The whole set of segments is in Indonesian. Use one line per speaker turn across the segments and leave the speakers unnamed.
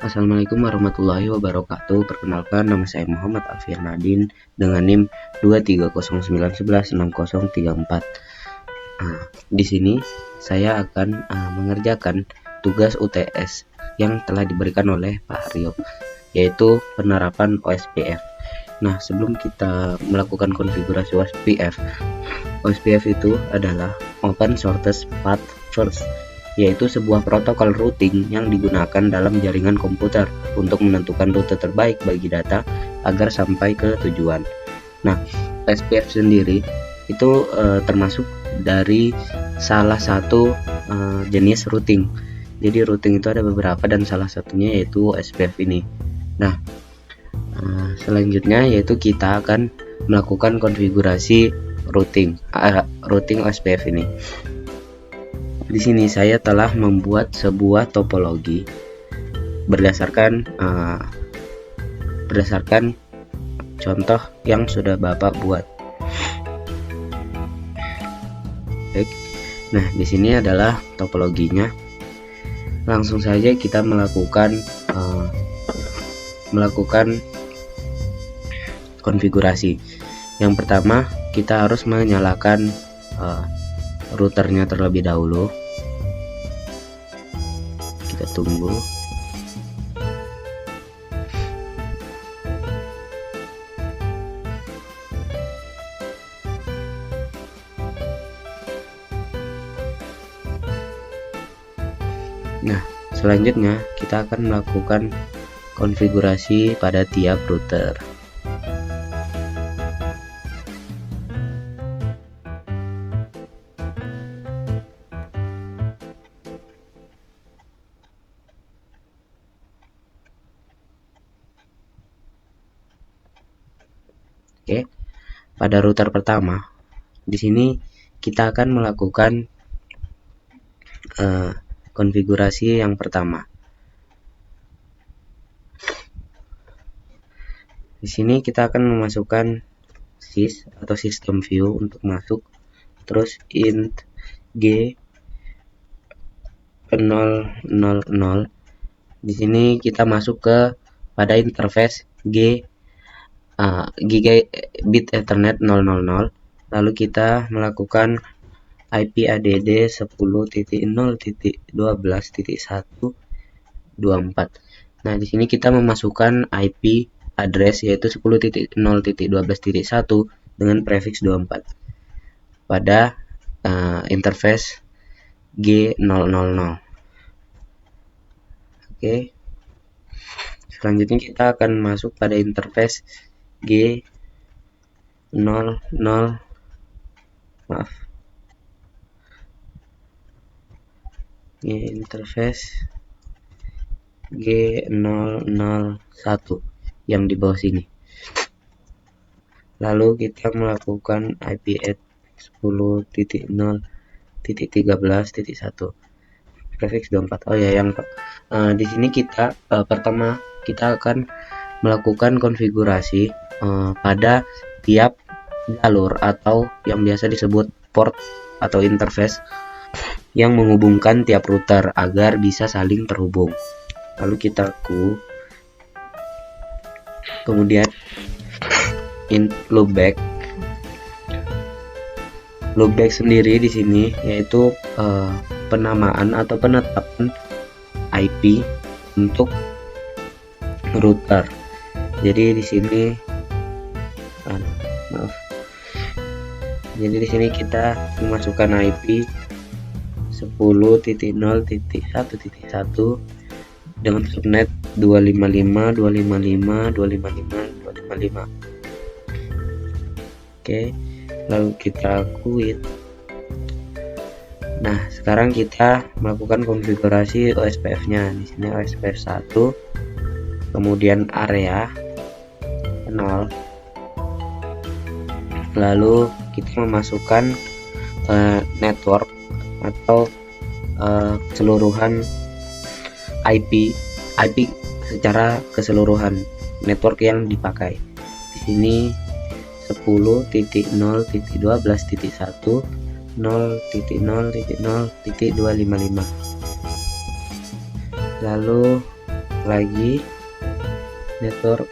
Assalamualaikum warahmatullahi wabarakatuh. Perkenalkan, nama saya Muhammad Alfian Nadin dengan NIM 23091166034. Di sini saya akan mengerjakan tugas UTS yang telah diberikan oleh Pak Haryo, yaitu penerapan OSPF. Nah, sebelum kita melakukan konfigurasi OSPF itu adalah Open Shortest Path First, yaitu sebuah protokol routing yang digunakan dalam jaringan komputer untuk menentukan rute terbaik bagi data agar sampai ke tujuan. Nah, OSPF sendiri itu termasuk dari salah satu jenis routing. Jadi routing itu ada beberapa dan salah satunya yaitu OSPF ini. Nah, selanjutnya yaitu kita akan melakukan konfigurasi routing OSPF ini. Di sini saya telah membuat sebuah topologi berdasarkan contoh yang sudah Bapak buat. Baik. Nah, di sini adalah topologinya. Langsung saja kita melakukan konfigurasi. Yang pertama, kita harus menyalakan routernya terlebih dahulu. Kita tunggu. Nah, selanjutnya kita akan melakukan konfigurasi pada tiap router. Oke, pada router pertama, di sini kita akan melakukan konfigurasi yang pertama. Di sini kita akan memasukkan sys atau system view untuk masuk, terus int g 000. Di sini kita masuk ke pada interface gigabit Ethernet 000. Lalu kita melakukan IP add 10.0.12.124. Nah, di sini kita memasukkan IP address yaitu 10.0.12.1 dengan prefix 24 pada interface G000. Oke. Selanjutnya kita akan masuk pada interface interface G001 yang di bawah sini. Lalu kita melakukan IP add 10.0.13.1 prefix 24. Oh ya, yang di sini kita pertama kita akan melakukan konfigurasi pada tiap jalur atau yang biasa disebut port atau interface yang menghubungkan tiap router agar bisa saling terhubung. Lalu kita kemudian loopback sendiri di sini yaitu penamaan atau penetapan IP untuk router. Jadi di sini Jadi di sini kita memasukkan IP 10.0.1.1 dengan subnet 255.255.255.255. Oke, lalu kita quit. Nah, sekarang kita melakukan konfigurasi OSPF-nya. Di sini OSPF 1, kemudian area 0. Lalu kita memasukkan network atau keseluruhan IP secara keseluruhan network yang dipakai. Di sini 10.0.12.1 0.0.0.255. Lalu lagi network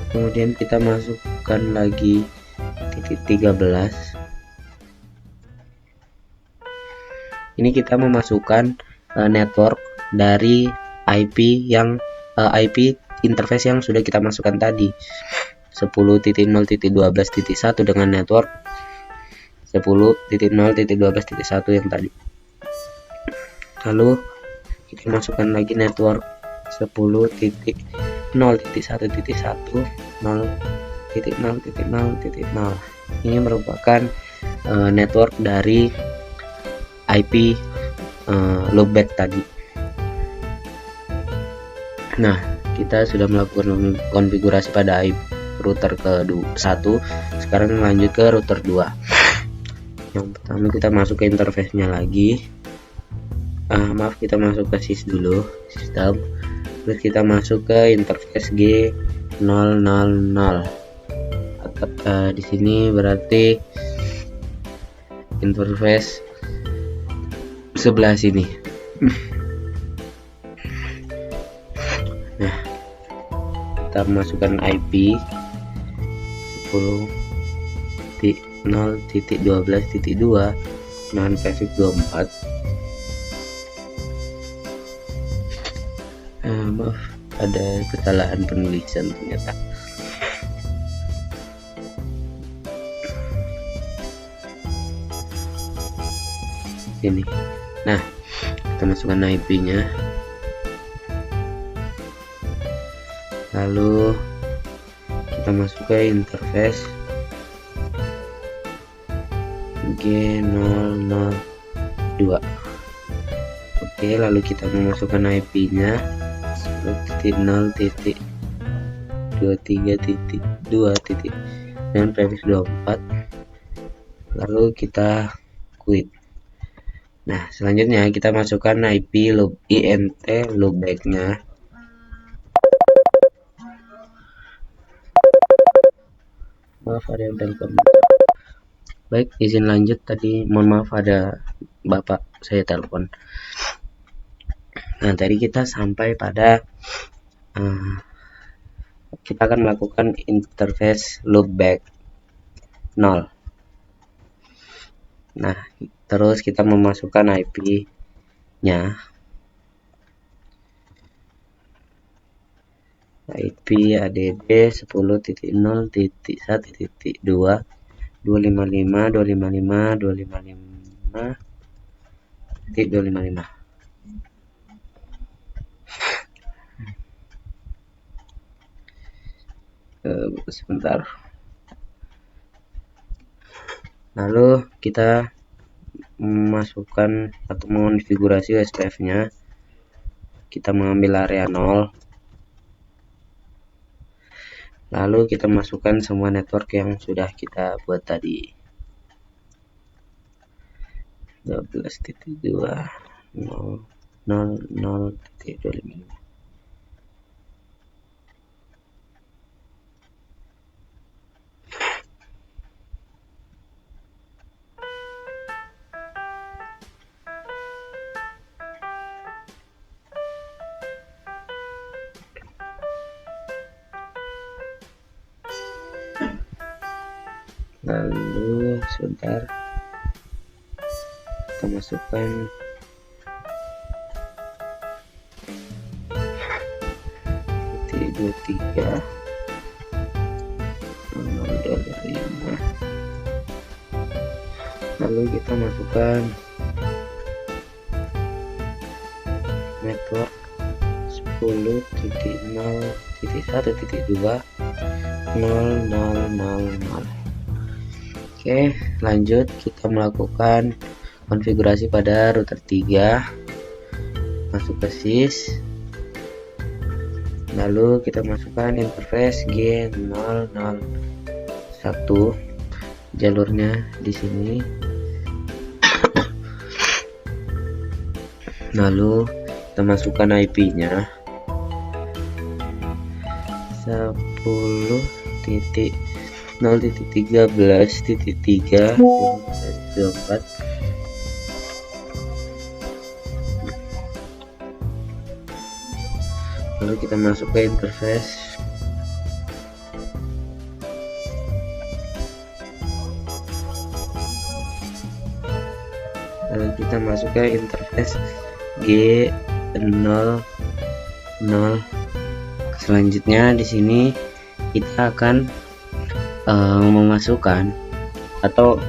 kemudian kita masukkan lagi titik 13. Ini kita memasukkan network dari IP interface yang sudah kita masukkan tadi 10.0.12.1 dengan network 10.0.12.1 yang tadi. Lalu kita masukkan lagi network 10.0.1.1 0.0.0.0. Ini merupakan network dari IP loopback tadi. Nah, kita sudah melakukan konfigurasi pada IP router ke-1. Sekarang lanjut ke router 2. Yang pertama kita masuk ke interface-nya lagi. Kita masuk ke sys dulu, sistem. Terus kita masuk ke interface G000. Di sini berarti interface sebelah sini. Nah, kita masukkan IP 10.0.12.2 dengan prefix 24. Maaf, ada kesalahan penulisan ternyata. Ini. Nah, kita masukkan IP-nya. Lalu kita masuk ke interface G002. Oke, lalu kita memasukkan IP-nya 10.0.23.2 dengan prefix 24. Lalu kita quit. Nah, selanjutnya kita masukkan IP INT loopback-nya. Maaf, ada yang telepon. Baik, izin lanjut. Tadi mohon maaf, ada bapak saya telepon. Nah, tadi kita sampai pada kita akan melakukan interface loopback 0. Nah, terus kita memasukkan IP-nya. IP ADD 10.0.1.2 255.255.255.255. Sebentar. Lalu kita memasukkan atau mengonfigurasi USPF-nya. Kita mengambil area 0. Lalu kita masukkan semua network yang sudah kita buat tadi. 12.2.0.0.255. Lalu sebentar, kita masukkan titik 23 $5. Lalu kita masukkan network 10.0.1.2.0.0.0. Oke, lanjut kita melakukan konfigurasi pada router 3. Masuk ke sys. Lalu kita masukkan interface G001. Jalurnya di sini. Lalu kita masukkan IP-nya 10.0.1.2.0.0.0. titik 0.13.3 lalu kita masuk ke interface. Lalu kita masuk ke interface G00. Selanjutnya di sini kita akan memasukkan atau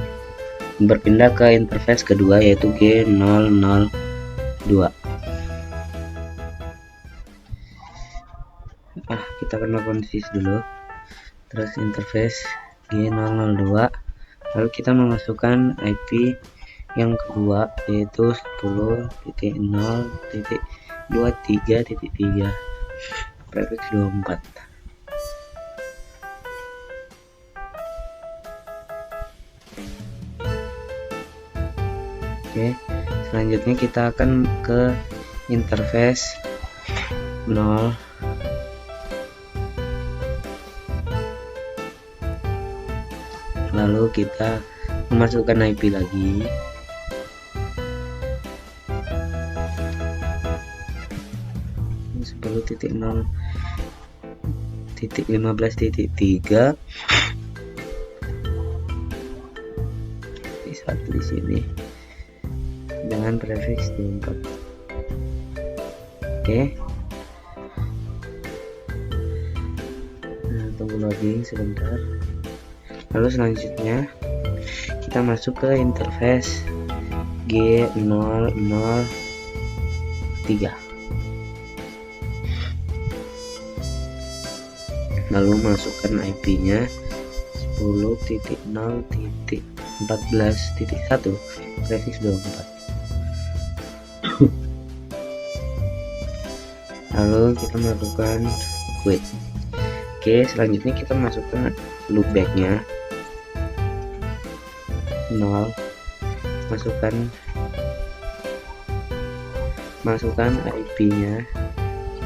berpindah ke interface kedua, yaitu G002. Kita akan melakukan sis dulu, terus interface G002, lalu kita memasukkan IP yang kedua, yaitu 10.0.23.3 prefix 24. Oke, selanjutnya kita akan ke interface 0. Lalu kita memasukkan IP lagi. Ini 10.0.15.3 di satu di sini dengan prefix 24. Oke. Nah, tunggu loading sebentar. Lalu selanjutnya kita masuk ke interface G003, lalu masukkan IP-nya 10.0.14.1 prefix 24. Lalu kita melakukan quit. Oke, selanjutnya kita masukkan loopback-nya 0, masukkan IP-nya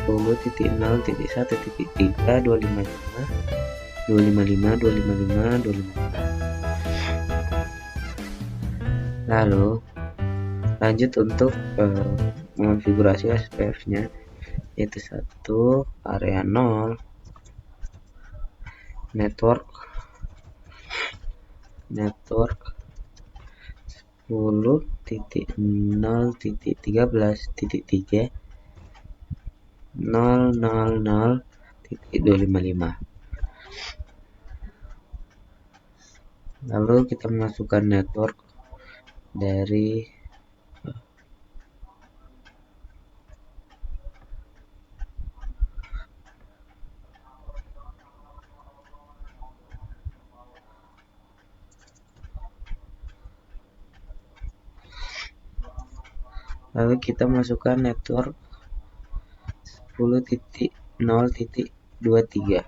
10.0.1.3 255. Lalu lanjut untuk mengonfigurasi SPF-nya, yaitu 1 area 0 network 10.0.13.3 000.255. Lalu kita masukkan network dari lalu kita masukkan network 10.0.23.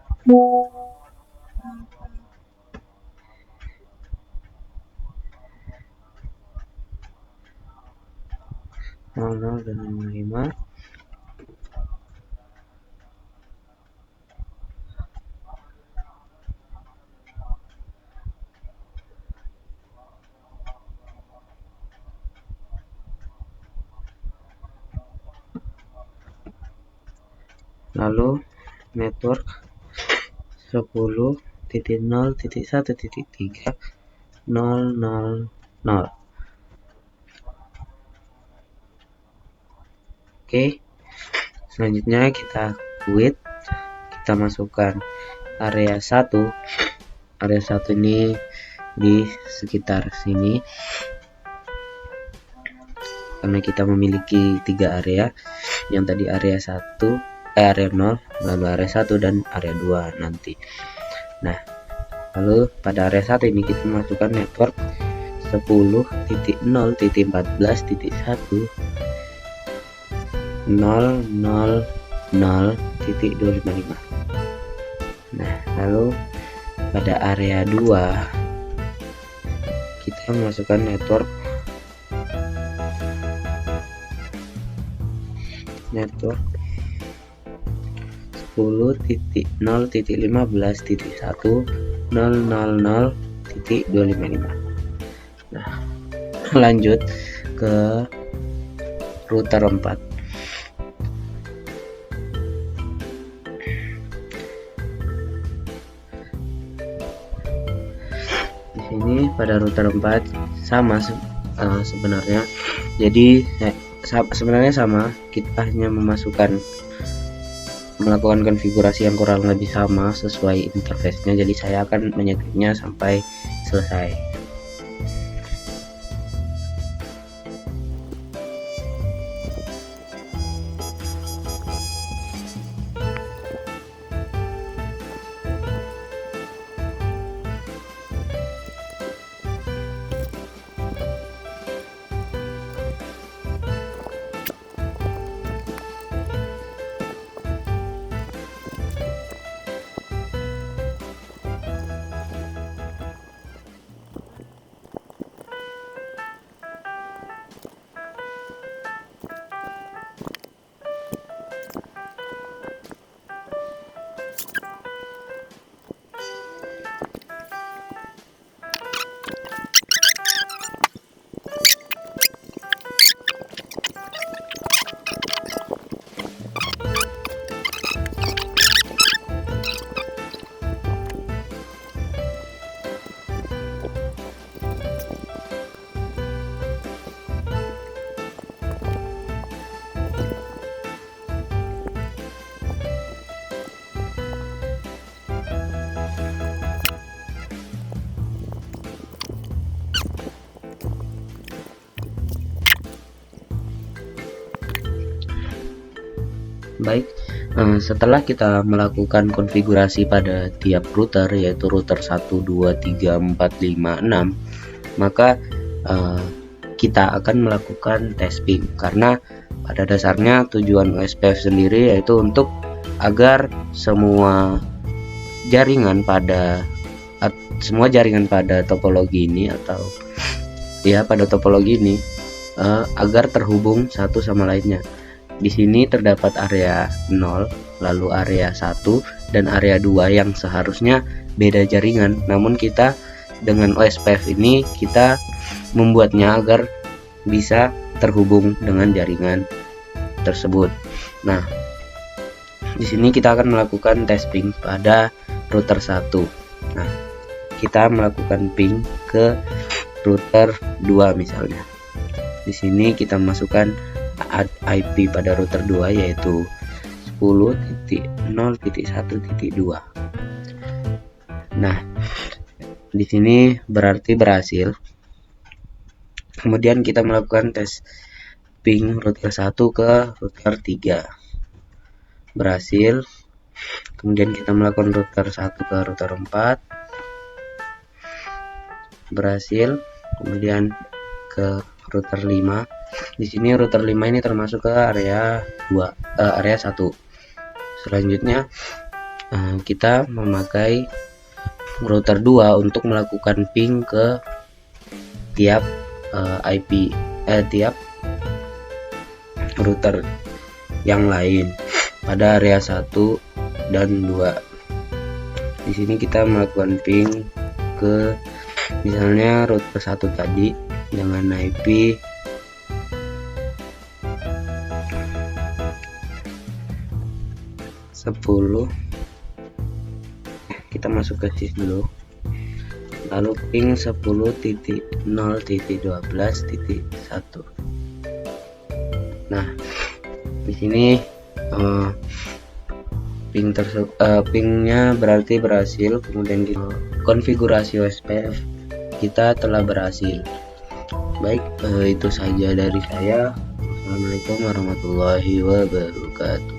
dan 55. Lalu network 10.0.1.3 000. Oke, selanjutnya kita quit. Kita masukkan area 1. Area 1 ini di sekitar sini, karena kita memiliki 3 area. Yang tadi area 1, area 0, lalu area 1 dan area 2 nanti. Nah, lalu pada area 1 ini kita masukkan network 10.0.14.1 000.255. Nah, lalu pada area 2 kita masukkan network 10.0.14.2 10.0.15.1.000.255. Nah, lanjut ke router 4. Di sini pada router 4 sama sebenarnya. Jadi sebenarnya sama, kita hanya melakukan konfigurasi yang kurang lebih sama sesuai interface-nya. Jadi saya akan menyetupnya sampai selesai. Baik, setelah kita melakukan konfigurasi pada tiap router, yaitu router 1, 2, 3, 4, 5, 6, maka kita akan melakukan tes ping, karena pada dasarnya tujuan OSPF sendiri yaitu untuk agar semua jaringan pada topologi ini agar terhubung satu sama lainnya. Di sini terdapat area 0, lalu area 1 dan area 2 yang seharusnya beda jaringan. Namun kita dengan OSPF ini kita membuatnya agar bisa terhubung dengan jaringan tersebut. Nah, di sini kita akan melakukan tes ping pada router 1. Nah, kita melakukan ping ke router 2 misalnya. Di sini kita masukkan IP pada router 2 yaitu 10.0.1.2. Nah, di sini berarti berhasil. Kemudian kita melakukan tes ping router 1 ke router 3. Berhasil. Kemudian kita melakukan router 1 ke router 4. Berhasil. Kemudian ke router 5. Di sini router 5 ini termasuk ke area 1. Selanjutnya kita memakai router 2 untuk melakukan ping ke tiap tiap router yang lain pada area 1 dan 2. Di sini kita melakukan ping ke misalnya router 1 tadi dengan IP 10. Kita masuk ke sys dulu, lalu ping 10.0.12.1. Nah, di sini pingnya berarti berhasil. Kemudian konfigurasi OSPF kita telah berhasil. Baik, itu saja dari saya. Assalamualaikum warahmatullahi wabarakatuh.